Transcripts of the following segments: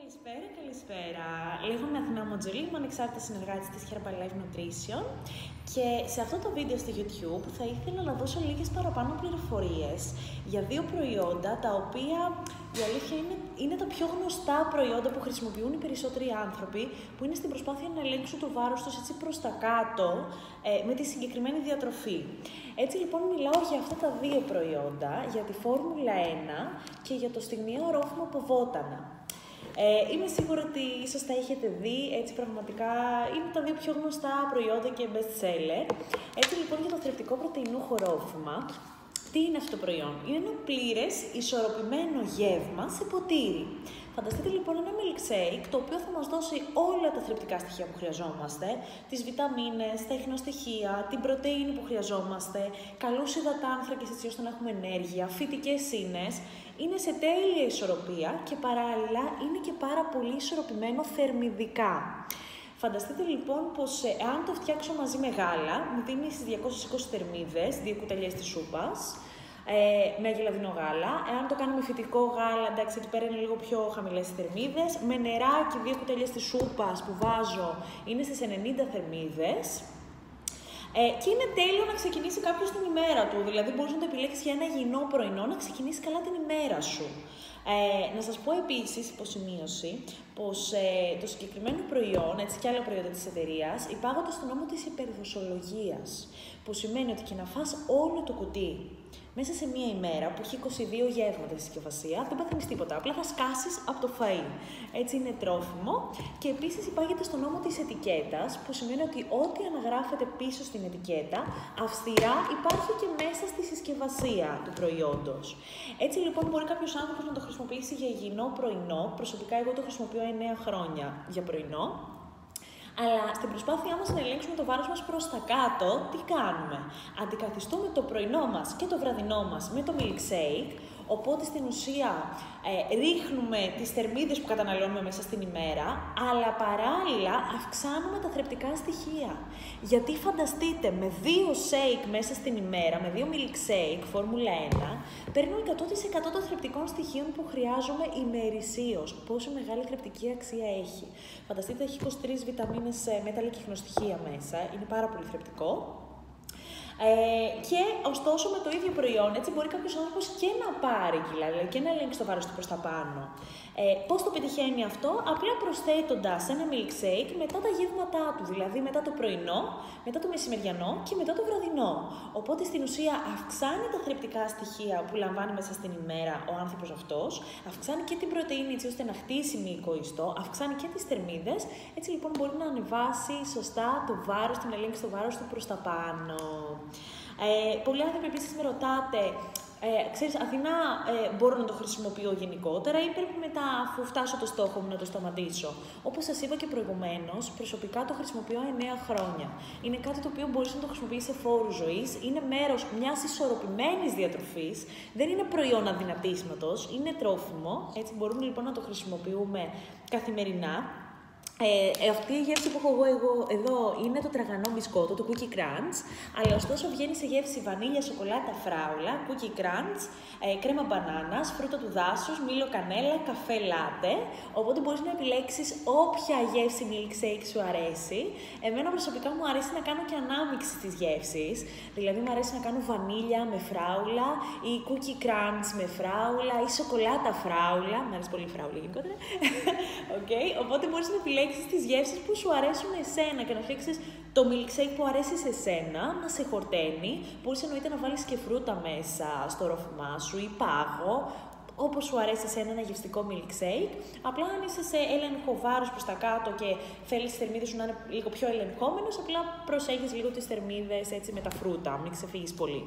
Καλησπέρα, καλησπέρα. Λέγομαι Αθηνά Μοντζολή, είμαι ανεξάρτητη συνεργάτης της Herbalife Nutrition και σε αυτό το βίντεο στο YouTube θα ήθελα να δώσω λίγες παραπάνω πληροφορίες για δύο προϊόντα τα οποία η αλήθεια είναι τα πιο γνωστά προϊόντα που χρησιμοποιούν οι περισσότεροι άνθρωποι που είναι στην προσπάθεια να ελέγξουν το βάρος τους έτσι προς τα κάτω με τη συγκεκριμένη διατροφή. Έτσι λοιπόν μιλάω για αυτά τα δύο προϊόντα, για τη Φόρμουλα 1 και για το στιγμιαίο ρόφημα από βότανα. Είμαι σίγουρη ότι ίσως τα έχετε δει, έτσι πραγματικά είναι τα δύο πιο γνωστά προϊόντα και best seller. Έτσι λοιπόν για το θρεπτικό πρωτεϊνούχο ρόφημα, τι είναι αυτό το προϊόν? Είναι ένα πλήρες, ισορροπημένο γεύμα σε ποτήρι. Φανταστείτε λοιπόν ένα milkshake το οποίο θα μας δώσει όλα τα θρεπτικά στοιχεία που χρειαζόμαστε, τις βιταμίνες, τα ιχνοστοιχεία, την πρωτεΐνη που χρειαζόμαστε, καλούς υδατάνθρακες έτσι ώστε να έχουμε ενέργεια, φυτικές ίνες. Είναι σε τέλεια ισορροπία και παράλληλα είναι και πάρα πολύ ισορροπημένο θερμιδικά. Φανταστείτε λοιπόν πως αν το φτιάξω μαζί με γάλα, μου δίνει στις 220 θερμίδες, 2 κουταλιές της σούπας, με αγελαδινό γάλα. Εάν το κάνω με φυτικό γάλα, εντάξει, εκεί πέρα είναι λίγο πιο χαμηλές οι θερμίδες. Με νεράκι, 2 κουταλιές της σούπας που βάζω, είναι στις 90 θερμίδες. Και είναι τέλειο να ξεκινήσει κάποιος την ημέρα του, δηλαδή μπορείς να το επιλέξεις για ένα υγιεινό πρωινό, να ξεκινήσει καλά την ημέρα σου. Να σας πω επίσης, υποσημείωση, πως το συγκεκριμένο προϊόν, έτσι και άλλα προϊόντα της εταιρείας, υπάγονται στον νόμο της υπερδοσολογίας, που σημαίνει ότι και να φας όλο το κουτί μέσα σε μία ημέρα που έχει 22 γεύματα στη συσκευασία, δεν παθαίνεις τίποτα, απλά θα σκάσεις από το φαΐ. Έτσι είναι τρόφιμο και επίσης υπάγεται στον νόμο της ετικέτας, που σημαίνει ότι ό,τι αναγράφεται πίσω στην ετικέτα, αυστηρά υπάρχει και μέσα στη συσκευασία του προϊόντος. Έτσι λοιπόν μπορεί κάποιος άνθρωπος να το χρησιμοποιήσει για υγιεινό πρωινό, προσωπικά εγώ το χρησιμοποιώ 9 χρόνια για πρωινό. Αλλά στην προσπάθειά μας να ελέγξουμε το βάρος μας προς τα κάτω, τι κάνουμε? Αντικαθιστούμε το πρωινό μας και το βραδινό μας με το milkshake, οπότε στην ουσία ρίχνουμε τις θερμίδες που καταναλώνουμε μέσα στην ημέρα, αλλά παράλληλα αυξάνουμε τα θρεπτικά στοιχεία. Γιατί φανταστείτε, με 2 shake μέσα στην ημέρα, με 2 milkshake, Φόρμουλα 1, παίρνω 100% των θρεπτικών στοιχείων που χρειάζομαι ημερησίως. Πόσο μεγάλη θρεπτική αξία έχει. Φανταστείτε, έχει 23 βιταμίνες, μέταλλα και ιχνοστοιχεία μέσα, είναι πάρα πολύ θρεπτικό. Και ωστόσο με το ίδιο προϊόν, έτσι μπορεί κάποιος άνθρωπος και να πάρει κιλά, δηλαδή και να ελέγξει το βάρος του προς τα πάνω. Πώς το πετυχαίνει αυτό? Απλά προσθέτοντας ένα milkshake μετά τα γεύματά του, δηλαδή μετά το πρωινό, μετά το μεσημεριανό και μετά το βραδινό. Οπότε στην ουσία αυξάνει τα θρεπτικά στοιχεία που λαμβάνει μέσα στην ημέρα ο άνθρωπος αυτός, αυξάνει και την πρωτεΐνη έτσι ώστε να χτίσει μυϊκό ιστό, αυξάνει και τις θερμίδες, έτσι λοιπόν μπορεί να ανεβάσει σωστά το βάρος, να ελέγξει το βάρος του προς τα πάνω. Πολλοί άνθρωποι επίσης με ρωτάτε, ξέρεις Αθηνά, μπορώ να το χρησιμοποιώ γενικότερα ή πρέπει μετά αφού φτάσω το στόχο μου να το σταματήσω? Όπως σας είπα και προηγουμένως, προσωπικά το χρησιμοποιώ 9 χρόνια. Είναι κάτι το οποίο μπορείς να το χρησιμοποιείς σε φόρους ζωής, είναι μέρος μιας ισορροπημένης διατροφής, δεν είναι προϊόν αδυνατίσματος, είναι τρόφιμο, έτσι μπορούμε λοιπόν να το χρησιμοποιούμε καθημερινά. Αυτή η γεύση που έχω εγώ εδώ είναι το τραγανό μπισκότο, το cookie crunch, αλλά ωστόσο βγαίνει σε γεύση βανίλια, σοκολάτα, φράουλα, cookie crunch, κρέμα μπανάνας, φρούτα του δάσους, μήλο κανέλα, καφέ λάτε, οπότε μπορείς να επιλέξεις όποια γεύση milkshake σου αρέσει. Εμένα προσωπικά μου αρέσει να κάνω και ανάμειξη στις γεύσεις, δηλαδή μου αρέσει να κάνω βανίλια με φράουλα ή cookie crunch με φράουλα ή σοκολάτα φράουλα, μου αρέσει πολύ η φράουλα γενικότερα, okay. Οπότε μπορείς να επιλέξεις τις γεύσεις που σου αρέσουν εσένα και να φτιάξεις το milkshake που αρέσει σε εσένα, να σε χορταίνει. Μπορείς εννοείται να βάλεις και φρούτα μέσα στο ρόφημά σου ή πάγο, όπως σου αρέσει εσένα ένα γευστικό milkshake. Απλά αν είσαι σε έλεγχο βάρους προς τα κάτω και θέλεις τις θερμίδες σου να είναι λίγο πιο ελεγχόμενος, απλά προσέχεις λίγο τις θερμίδες έτσι με τα φρούτα, μην ξεφύγεις πολύ.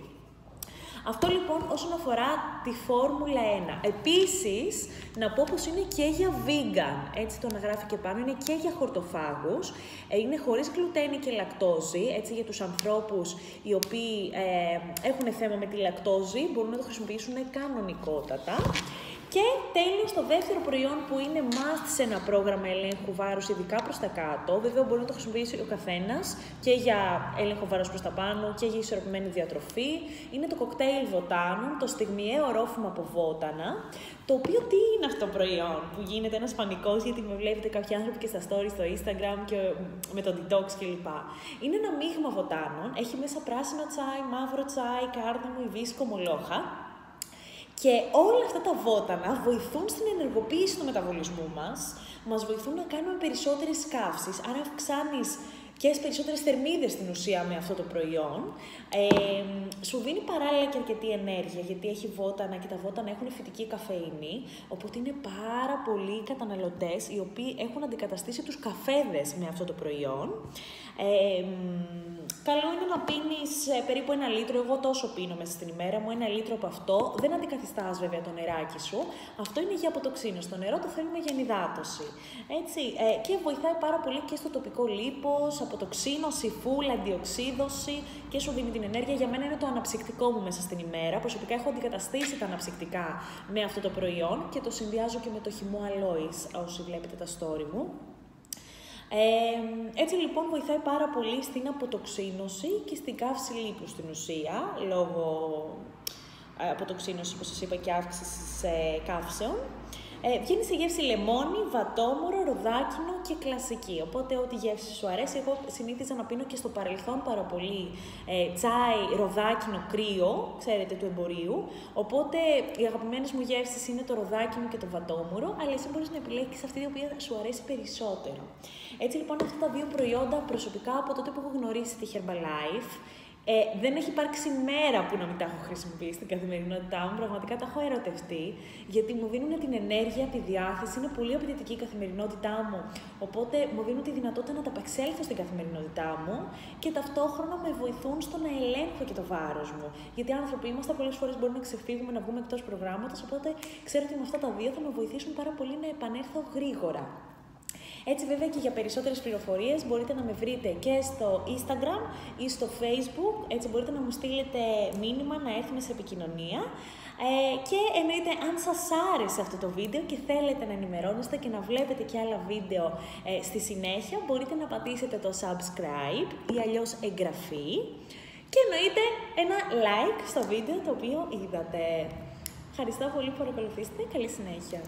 Αυτό λοιπόν όσον αφορά τη Φόρμουλα 1. Επίσης, να πω πως είναι και για vegan, έτσι το αναγράφει και πάνω, είναι και για χορτοφάγους, είναι χωρίς γλουτένη και λακτόζη, έτσι για τους ανθρώπους οι οποίοι έχουν θέμα με τη λακτόζη, μπορούν να το χρησιμοποιήσουν κανονικότατα. Και τέλος, το δεύτερο προϊόν που είναι must σε ένα πρόγραμμα ελέγχου βάρους, ειδικά προς τα κάτω, βέβαια μπορεί να το χρησιμοποιήσει ο καθένας και για έλεγχο βάρους προς τα πάνω και για ισορροπημένη διατροφή, είναι το κοκτέιλ βοτάνων, το στιγμιαίο ρόφημα από βότανα, το οποίο τι είναι αυτό το προϊόν που γίνεται ένας πανικός, γιατί με βλέπετε κάποιοι άνθρωποι και στα stories στο Instagram και με το detox κλπ. Είναι ένα μείγμα βοτάνων, έχει μέσα πράσινο τσάι, μαύρο τσάι, κάρδαμο, υβίσκο, μολόχα. Και όλα αυτά τα βότανα βοηθούν στην ενεργοποίηση του μεταβολισμού μας βοηθούν να κάνουμε περισσότερες καύσεις, άρα αυξάνεις και περισσότερες θερμίδες στην ουσία με αυτό το προϊόν. Σου δίνει παράλληλα και αρκετή ενέργεια, γιατί έχει βότανα και τα βότανα έχουν φυτική καφεΐνη, οπότε είναι πάρα πολλοί καταναλωτές οι οποίοι έχουν αντικαταστήσει τους καφέδες με αυτό το προϊόν. Καλό είναι να πίνεις περίπου 1 λίτρο, εγώ τόσο πίνω μέσα στην ημέρα μου, 1 λίτρο από αυτό. Δεν αντικαθιστάς βέβαια το νεράκι σου, αυτό είναι για αποτοξίνωση. Το νερό το θέλουμε για ενυδάτωση. Έτσι, και βοηθάει πάρα πολύ και στο τοπικό λίπος, αποτοξίνωση, φουλ, αντιοξίδωση και σου δίνει την ενέργεια. Για μένα είναι το αναψυκτικό μου μέσα στην ημέρα. Προσωπικά έχω αντικαταστήσει τα αναψυκτικά με αυτό το προϊόν και το συνδυάζω και με το χυμό αλόης, όσοι βλέπετε τα story μου. Έτσι λοιπόν βοηθάει πάρα πολύ στην αποτοξίνωση και στην καύση λίπους στην ουσία, λόγω αποτοξίνωση, όπως σας είπα, και αύξησης καύσεων. Βγαίνει σε γεύση λεμόνι, βατόμουρο, ροδάκινο και κλασική. Οπότε, ό,τι γεύση σου αρέσει, εγώ συνήθιζα να πίνω και στο παρελθόν πάρα πολύ τσάι, ροδάκινο, κρύο, ξέρετε, του εμπορίου. Οπότε, οι αγαπημένες μου γεύσεις είναι το ροδάκινο και το βατόμουρο, αλλά εσύ μπορείς να επιλέξεις αυτή η οποία σου αρέσει περισσότερο. Έτσι λοιπόν, αυτά τα δύο προϊόντα προσωπικά από τότε που έχω γνωρίσει τη Herbalife, δεν έχει υπάρξει μέρα που να μην τα έχω χρησιμοποιήσει στην καθημερινότητά μου. Πραγματικά τα έχω ερωτευτεί, γιατί μου δίνουν την ενέργεια, τη διάθεση, είναι πολύ απαιτητική η καθημερινότητά μου. Οπότε μου δίνουν τη δυνατότητα να τα απεξέλθω στην καθημερινότητά μου και ταυτόχρονα με βοηθούν στο να ελέγχω και το βάρος μου. Γιατί άνθρωποι είμαστε, πολλές φορές μπορούμε να ξεφύγουμε, να βγούμε εκτός προγράμματος. Οπότε ξέρω ότι με αυτά τα δύο θα με βοηθήσουν πάρα πολύ να επανέλθω γρήγορα. Έτσι βέβαια και για περισσότερες πληροφορίες μπορείτε να με βρείτε και στο Instagram ή στο Facebook, έτσι μπορείτε να μου στείλετε μήνυμα, να έρθουμε σε επικοινωνία. Και εννοείται αν σας άρεσε αυτό το βίντεο και θέλετε να ενημερώνεστε και να βλέπετε και άλλα βίντεο στη συνέχεια, μπορείτε να πατήσετε το subscribe ή αλλιώς εγγραφή και εννοείται ένα like στο βίντεο το οποίο είδατε. Ευχαριστώ πολύ που παρακολουθήσατε, καλή συνέχεια.